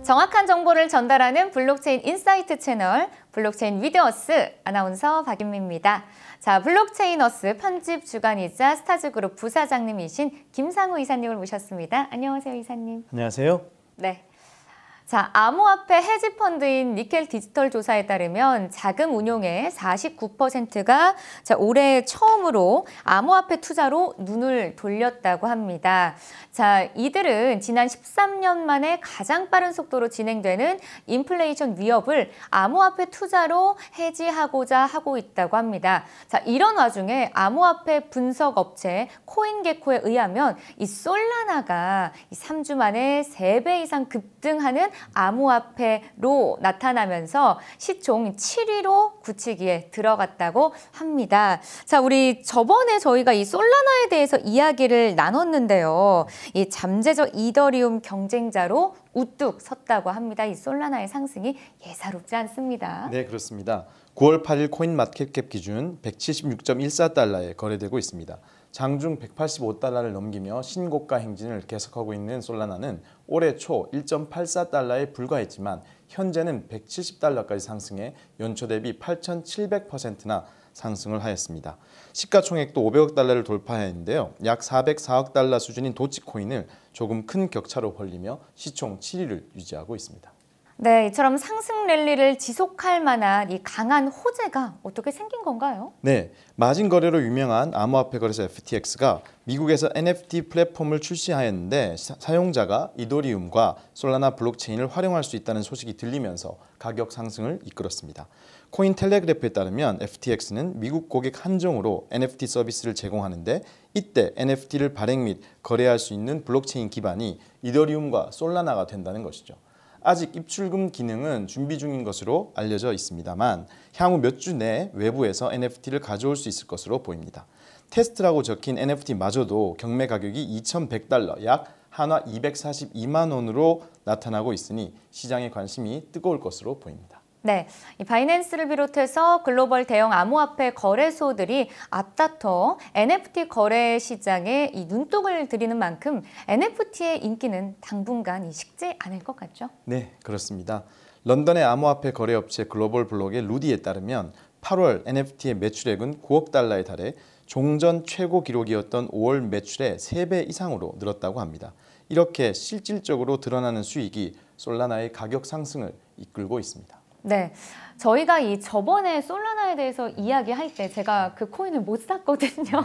정확한 정보를 전달하는 블록체인 인사이트 채널 블록체인 위드어스 아나운서 박윤미입니다. 자, 블록체인어스 편집 주간이자 스타즈그룹 부사장님이신 김상우 이사님을 모셨습니다. 안녕하세요, 이사님. 안녕하세요. 네. 자, 암호화폐 헤지펀드인 니켈 디지털 조사에 따르면 자금 운용의 49%가 올해 처음으로 암호화폐 투자로 눈을 돌렸다고 합니다. 자, 이들은 지난 13년 만에 가장 빠른 속도로 진행되는 인플레이션 위협을 암호화폐 투자로 해지하고자 하고 있다고 합니다. 자, 이런 와중에 암호화폐 분석 업체 코인게코에 의하면 이 솔라나가 3주 만에 3배 이상 급등하는 암호화폐로 나타나면서 시총 7위로 굳히기에 들어갔다고 합니다. 자, 우리 저번에 저희가 이 솔라나에 대해서 이야기를 나눴는데요. 이 잠재적 이더리움 경쟁자로 우뚝 섰다고 합니다. 이 솔라나의 상승이 예사롭지 않습니다. 네, 그렇습니다. 9월 8일 코인마켓캡 기준 176.14달러에 거래되고 있습니다. 장중 185달러를 넘기며 신고가 행진을 계속하고 있는 솔라나는 올해 초 1.84달러에 불과했지만 현재는 170달러까지 상승해 연초 대비 8,700%나 상승을 하였습니다. 시가총액도 500억 달러를 돌파했는데요. 약 404억 달러 수준인 도치코인을 조금 큰 격차로 벌리며 시총 7위를 유지하고 있습니다. 네, 이처럼 상승 랠리를 지속할 만한 이 강한 호재가 어떻게 생긴 건가요? 네, 마진 거래로 유명한 암호화폐 거래소 FTX가 미국에서 NFT 플랫폼을 출시하였는데 사용자가 이더리움과 솔라나 블록체인을 활용할 수 있다는 소식이 들리면서 가격 상승을 이끌었습니다. 코인텔레그래프에 따르면 FTX는 미국 고객 한정으로 NFT 서비스를 제공하는데 이때 NFT를 발행 및 거래할 수 있는 블록체인 기반이 이더리움과 솔라나가 된다는 것이죠. 아직 입출금 기능은 준비 중인 것으로 알려져 있습니다만 향후 몇 주 내에 외부에서 NFT를 가져올 수 있을 것으로 보입니다. 테스트라고 적힌 NFT마저도 경매 가격이 2,100달러, 약 한화 242만 원으로 나타나고 있으니 시장의 관심이 뜨거울 것으로 보입니다. 네, 이 바이낸스를 비롯해서 글로벌 대형 암호화폐 거래소들이 앞다퉈 NFT 거래 시장에 이 눈독을 들이는 만큼 NFT의 인기는 당분간 식지 않을 것 같죠? 네, 그렇습니다. 런던의 암호화폐 거래업체 글로벌 블록의 루디에 따르면 8월 NFT의 매출액은 9억 달러에 달해 종전 최고 기록이었던 5월 매출의 3배 이상으로 늘었다고 합니다. 이렇게 실질적으로 드러나는 수익이 솔라나의 가격 상승을 이끌고 있습니다. 네, 저희가 이 저번에 솔라나에 대해서 이야기할 때 제가 그 코인을 못 샀거든요.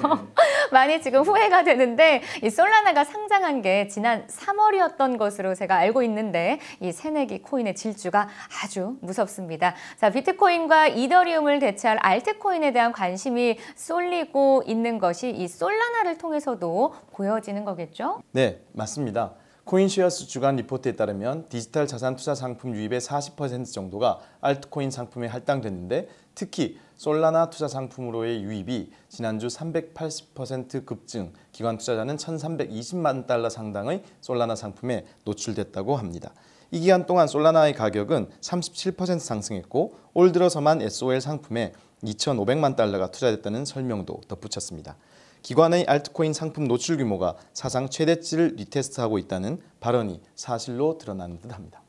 많이 지금 후회가 되는데 이 솔라나가 상장한 게 지난 3월이었던 것으로 제가 알고 있는데 이 새내기 코인의 질주가 아주 무섭습니다. 자, 비트코인과 이더리움을 대체할 알트코인에 대한 관심이 쏠리고 있는 것이 이 솔라나를 통해서도 보여지는 거겠죠? 네, 맞습니다. 코인쉐어스 주간 리포트에 따르면 디지털 자산 투자 상품 유입의 40% 정도가 알트코인 상품에 할당됐는데 특히 솔라나 투자 상품으로의 유입이 지난주 380% 급증, 기관 투자자는 1,320만 달러 상당의 솔라나 상품에 노출됐다고 합니다. 이 기간 동안 솔라나의 가격은 37% 상승했고 올 들어서만 SOL 상품에 2,500만 달러가 투자됐다는 설명도 덧붙였습니다. 기관의 알트코인 상품 노출 규모가 사상 최대치를 리테스트하고 있다는 발언이 사실로 드러나는 듯합니다.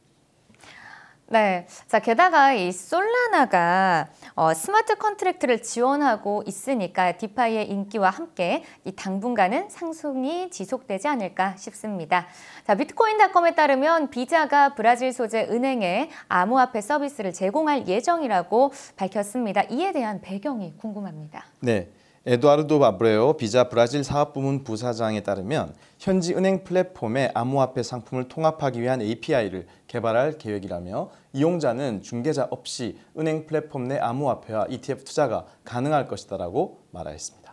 네, 자 게다가 이 솔라나가 스마트 컨트랙트를 지원하고 있으니까 디파이의 인기와 함께 이 당분간은 상승이 지속되지 않을까 싶습니다. 자, 비트코인닷컴에 따르면 비자가 브라질 소재 은행에 암호화폐 서비스를 제공할 예정이라고 밝혔습니다. 이에 대한 배경이 궁금합니다. 네. 에두아르도 아브레오 비자 브라질 사업부문 부사장에 따르면 현지 은행 플랫폼에 암호화폐 상품을 통합하기 위한 API를 개발할 계획이라며 이용자는 중개자 없이 은행 플랫폼 내 암호화폐와 ETF 투자가 가능할 것이다라고 말하였습니다.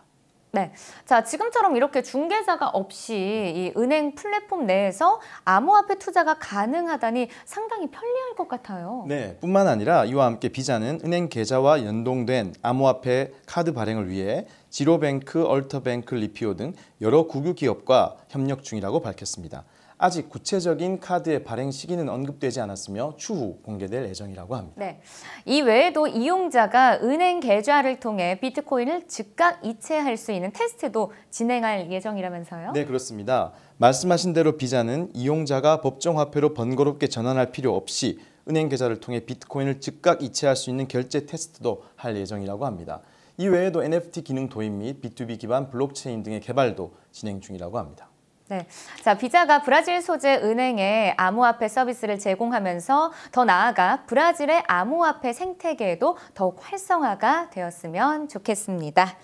네, 자 지금처럼 이렇게 중개자가 없이 이 은행 플랫폼 내에서 암호화폐 투자가 가능하다니 상당히 편리할 것 같아요. 네, 뿐만 아니라 이와 함께 비자는 은행 계좌와 연동된 암호화폐 카드 발행을 위해 지로뱅크, 얼터뱅크, 리피오 등 여러 국유 기업과 협력 중이라고 밝혔습니다. 아직 구체적인 카드의 발행 시기는 언급되지 않았으며 추후 공개될 예정이라고 합니다. 네. 이 외에도 이용자가 은행 계좌를 통해 비트코인을 즉각 이체할 수 있는 테스트도 진행할 예정이라면서요? 네, 그렇습니다. 말씀하신 대로 비자는 이용자가 법정 화폐로 번거롭게 전환할 필요 없이 은행 계좌를 통해 비트코인을 즉각 이체할 수 있는 결제 테스트도 할 예정이라고 합니다. 이 외에도 NFT 기능 도입 및 B2B 기반 블록체인 등의 개발도 진행 중이라고 합니다. 네. 자, 비자가 브라질 소재 은행에 암호화폐 서비스를 제공하면서 더 나아가 브라질의 암호화폐 생태계에도 더욱 활성화가 되었으면 좋겠습니다.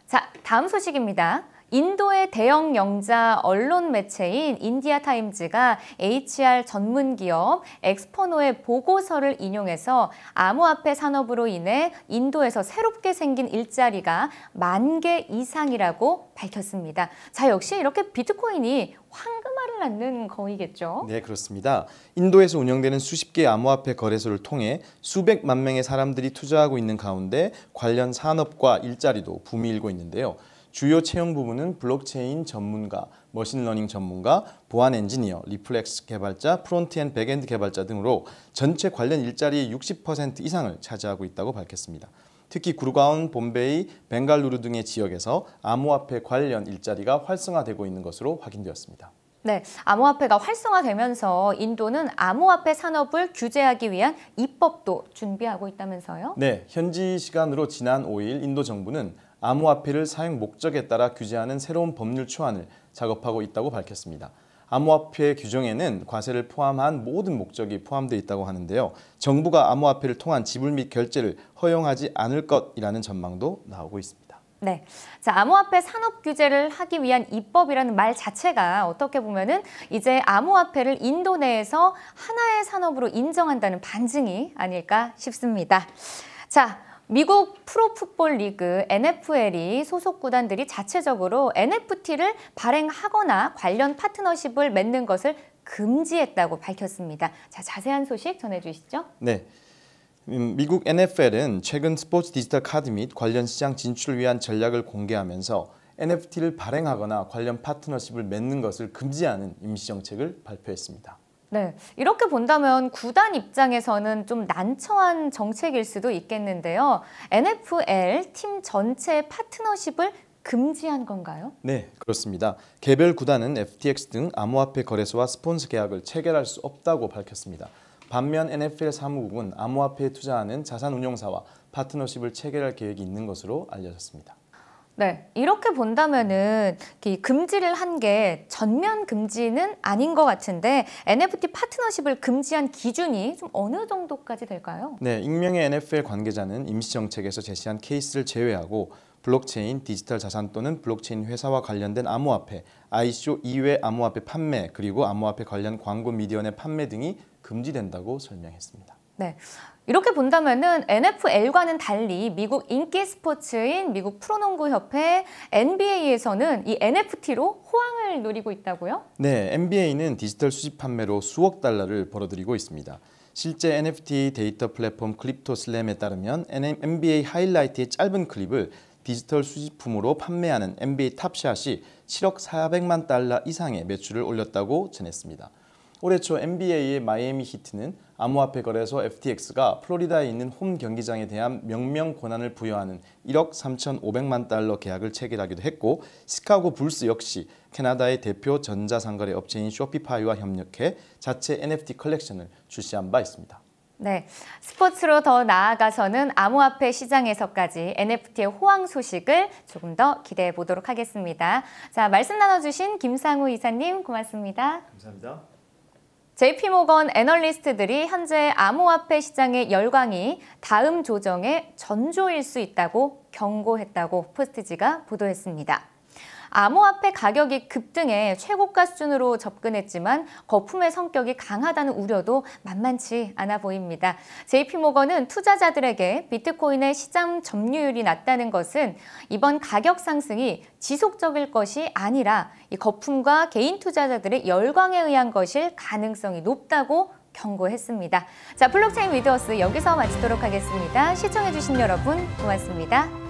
자, 다음 소식입니다. 인도의 대형 영자 언론 매체인 인디아타임즈가 HR 전문 기업 엑스퍼노의 보고서를 인용해서 암호화폐 산업으로 인해 인도에서 새롭게 생긴 일자리가 10,000개 이상이라고 밝혔습니다. 자, 역시 이렇게 비트코인이 황금알을 낳는 거이겠죠? 네, 그렇습니다. 인도에서 운영되는 수십 개의 암호화폐 거래소를 통해 수백만 명의 사람들이 투자하고 있는 가운데 관련 산업과 일자리도 붐이 일고 있는데요. 주요 채용 부분은 블록체인 전문가, 머신러닝 전문가, 보안 엔지니어, 리플렉스 개발자, 프론트엔드 백엔드 개발자 등으로 전체 관련 일자리의 60% 이상을 차지하고 있다고 밝혔습니다. 특히 구르가온, 봄베이, 벵갈루루 등의 지역에서 암호화폐 관련 일자리가 활성화되고 있는 것으로 확인되었습니다. 네, 암호화폐가 활성화되면서 인도는 암호화폐 산업을 규제하기 위한 입법도 준비하고 있다면서요? 네, 현지 시간으로 지난 5일 인도 정부는 암호화폐를 사용 목적에 따라 규제하는 새로운 법률 초안을 작업하고 있다고 밝혔습니다. 암호화폐 규정에는 과세를 포함한 모든 목적이 포함되어 있다고 하는데요. 정부가 암호화폐를 통한 지불 및 결제를 허용하지 않을 것이라는 전망도 나오고 있습니다. 네, 자, 암호화폐 산업 규제를 하기 위한 입법이라는 말 자체가 어떻게 보면은 이제 암호화폐를 인도 내에서 하나의 산업으로 인정한다는 반증이 아닐까 싶습니다. 자, 미국 프로풋볼 리그 NFL이 소속 구단들이 자체적으로 NFT를 발행하거나 관련 파트너십을 맺는 것을 금지했다고 밝혔습니다. 자, 자세한 소식 전해주시죠. 네. 미국 NFL은 최근 스포츠 디지털 카드 및 관련 시장 진출을 위한 전략을 공개하면서 NFT를 발행하거나 관련 파트너십을 맺는 것을 금지하는 임시정책을 발표했습니다. 네, 이렇게 본다면 구단 입장에서는 좀 난처한 정책일 수도 있겠는데요. NFL 팀 전체의 파트너십을 금지한 건가요? 네, 그렇습니다. 개별 구단은 FTX 등 암호화폐 거래소와 스폰서 계약을 체결할 수 없다고 밝혔습니다. 반면 NFL 사무국은 암호화폐에 투자하는 자산운용사와 파트너십을 체결할 계획이 있는 것으로 알려졌습니다. 네, 이렇게 본다면은 금지를 한 게 전면 금지는 아닌 것 같은데 NFT 파트너십을 금지한 기준이 좀 어느 정도까지 될까요? 네, 익명의 NFL 관계자는 임시정책에서 제시한 케이스를 제외하고 블록체인, 디지털 자산 또는 블록체인 회사와 관련된 암호화폐, ICO 이외 암호화폐 판매, 그리고 암호화폐 관련 광고 미디어 내 판매 등이 금지된다고 설명했습니다. 네, 이렇게 본다면은 NFL과는 달리 미국 인기 스포츠인 미국 프로농구협회 NBA에서는 이 NFT로 호황을 누리고 있다고요? 네, NBA는 디지털 수집 판매로 수억 달러를 벌어들이고 있습니다. 실제 NFT 데이터 플랫폼 클립토슬램에 따르면 NBA 하이라이트의 짧은 클립을 디지털 수집품으로 판매하는 NBA 탑샷이 7억 400만 달러 이상의 매출을 올렸다고 전했습니다. 올해 초 NBA의 마이애미 히트는 암호화폐 거래소 FTX가 플로리다에 있는 홈 경기장에 대한 명명 권한을 부여하는 1억 3,500만 달러 계약을 체결하기도 했고, 시카고 불스 역시 캐나다의 대표 전자상거래 업체인 쇼피파이와 협력해 자체 NFT 컬렉션을 출시한 바 있습니다. 네, 스포츠로 더 나아가서는 암호화폐 시장에서까지 NFT의 호황 소식을 조금 더 기대해 보도록 하겠습니다. 자, 말씀 나눠주신 김상우 이사님 고맙습니다. 감사합니다. JP모건 애널리스트들이 현재 암호화폐 시장의 열광이 다음 조정의 전조일 수 있다고 경고했다고 포스트지가 보도했습니다. 암호화폐 가격이 급등해 최고가 수준으로 접근했지만 거품의 성격이 강하다는 우려도 만만치 않아 보입니다. JP모건은 투자자들에게 비트코인의 시장 점유율이 낮다는 것은 이번 가격 상승이 지속적일 것이 아니라 이 거품과 개인 투자자들의 열광에 의한 것일 가능성이 높다고 경고했습니다. 자, 블록체인 위드어스 여기서 마치도록 하겠습니다. 시청해주신 여러분 고맙습니다.